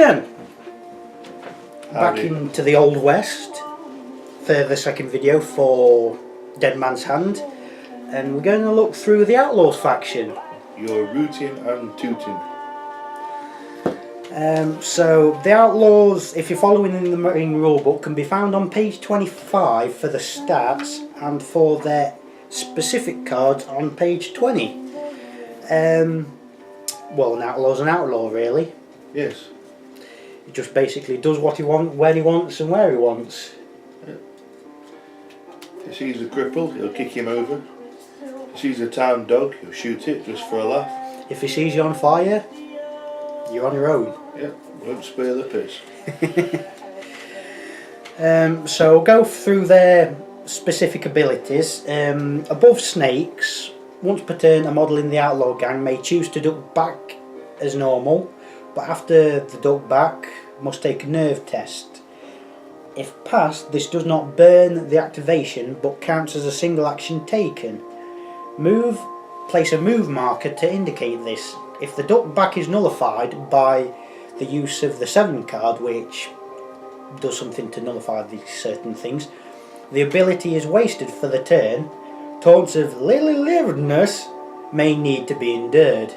again. Back Howdy. into the Old West for the second video for Dead Man's Hand, and we're going to look through the Outlaws faction. You're rooting and tooting. So the Outlaws, if you're following in the Marine rulebook, can be found on page 25 for the stats and for their specific cards on page 20. Well, an outlaw's an outlaw, really. Yes. He just basically does what he wants, when he wants and where he wants. Yeah. If he sees a cripple, he'll kick him over. If he sees a town dog, he'll shoot it just for a laugh. If he sees you on fire, you're on your own. Yeah, won't spare the piss. So we'll go through their specific abilities. Above snakes, once per turn, a model in the outlaw gang may choose to duck back as normal, but after the duck back, must take a nerve test. If passed, this does not burn the activation, but counts as a single action taken. Place a move marker to indicate this. If the duck back is nullified by the use of the 7 card, which does something to nullify these certain things, the ability is wasted for the turn. Taunts of liveliness may need to be endured,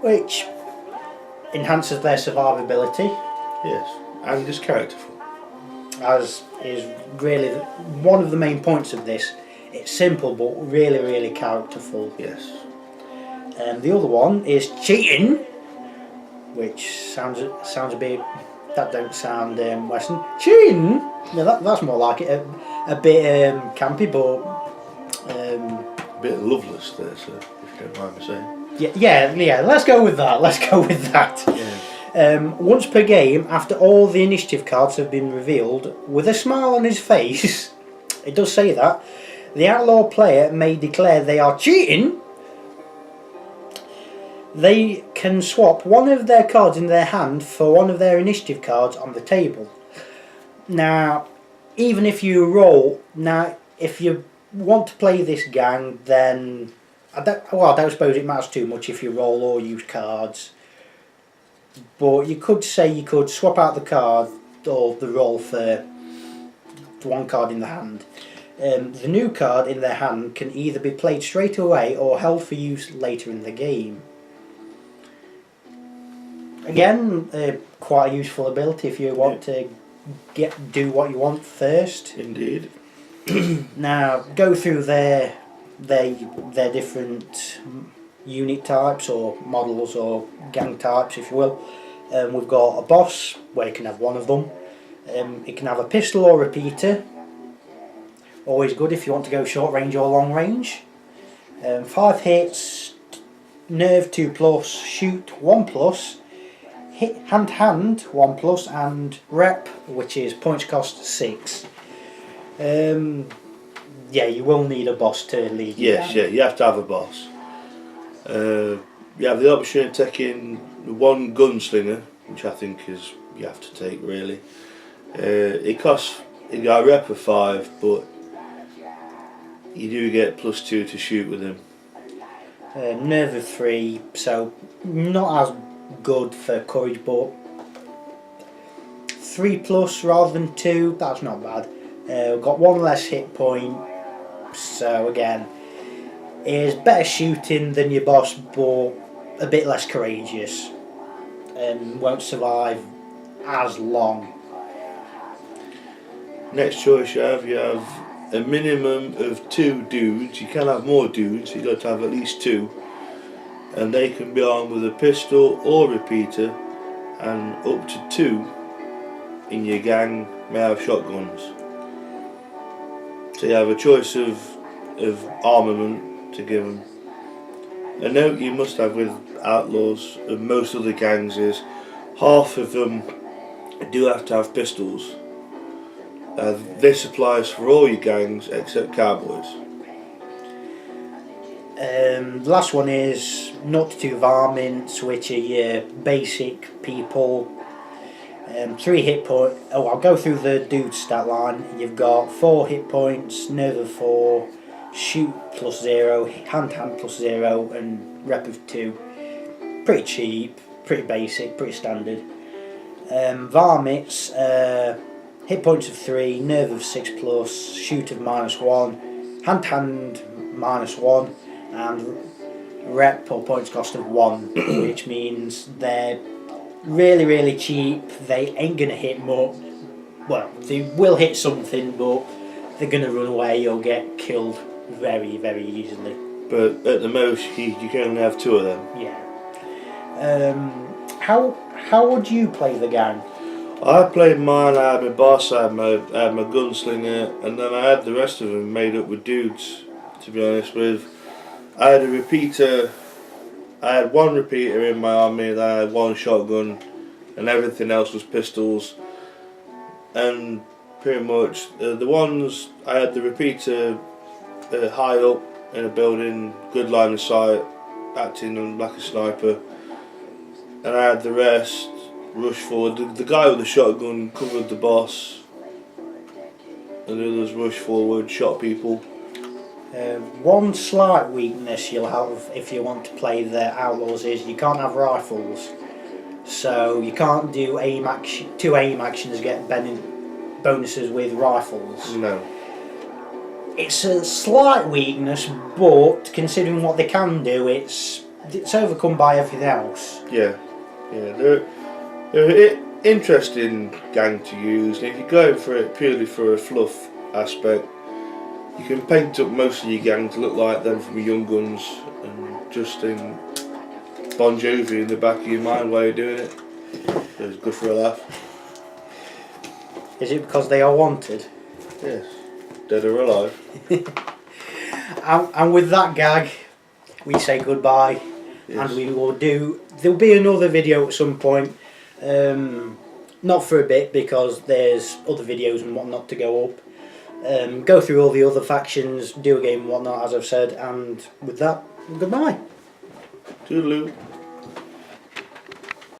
which enhances their survivability. Yes, and is characterful. As is really one of the main points of this. It's simple but really, really characterful. Yes. And the other one is cheating, which sounds a bit. That don't sound Western. Cheating. Yeah, that's more like it. A bit campy, but A bit loveless there, sir, if you don't mind me saying. yeah. Let's go with that. Yeah. Once per game, after all the initiative cards have been revealed, with a smile on his face, it does say that, the outlaw player may declare they are cheating. They can swap one of their cards in their hand for one of their initiative cards on the table. Now, even if you roll, if you want to play this gang, then I don't suppose it matters too much if you roll or use cards. But you could say you could swap out the card or the roll for one card in the hand. The new card in their hand can either be played straight away or held for use later in the game. Again, quite a useful ability if you want to do what you want first. Indeed. Now, go through their different unit types or models or gang types, if you will. We've got a boss, where you can have one of them. It can have a pistol or repeater. Always good if you want to go short range or long range. 5 hits, nerve 2+, shoot 1+, hit hand 1+, and rep, which is points cost 6. Yeah, you will need a boss to lead you. Yes, yeah, you have to have a boss. You have the option of taking one gunslinger, which I think is you have to take really. It costs you got a rep of 5, but you do get +2 to shoot with him. Nerve of 3, so not as good for courage, but 3+ rather than 2, that's not bad. We've got 1 less hit point, so again, is better shooting than your boss, but a bit less courageous, and won't survive as long. Next choice you have a minimum of 2 dudes. You can have more dudes, you've got to have at least 2, and they can be armed with a pistol or repeater, and up to 2 in your gang may have shotguns. So you have a choice of armament to give them. A note you must have with outlaws and most other gangs is half of them do have to have pistols. This applies for all your gangs except cowboys. The last one is 0 to 2 varmints, which are your basic people. 3 hit points. Oh, I'll go through the dude stat line. You've got 4 hit points, nerve of 4, shoot +0, hand +0, and rep of 2. Pretty cheap, pretty basic, pretty standard. Varmints, hit points of 3, nerve of 6 plus, shoot of -1, hand to hand -1, and rep or points cost of 1, which means they're really cheap. They ain't gonna hit much. Well, they will hit something, but they're gonna run away or get killed very easily. But at the most, you can only have 2 of them. Yeah. How would you play the gang? I played mine. I had my boss, I had my gunslinger, and then I had the rest of them made up with dudes. To be honest with, I had a repeater. I had 1 repeater in my army. Then I had 1 shotgun, and everything else was pistols. And pretty much the ones I had the repeater high up in a building, good line of sight, acting like a sniper, and I had the rest rush forward. The guy with the shotgun covered the boss, and the others rushed forward, shot people. One slight weakness you'll have if you want to play the Outlaws is you can't have rifles, so you can't do two aim actions get bonuses with rifles. No. It's a slight weakness, but considering what they can do, it's overcome by everything else. Yeah, they're an interesting gang to use, and if you're going for it purely for a fluff aspect, you can paint up most of your gang to look like them from your Young Guns and Justin Bon Jovi in the back of your mind while you're doing it. It's good for a laugh. Is it because they are wanted? Yes, dead or alive. And with that gag, we say goodbye. Yes. And we will there'll be another video at some point. Not for a bit because there's other videos and whatnot to go up. Go through all the other factions, do a game and whatnot, as I've said, and with that, goodbye. Toodaloo.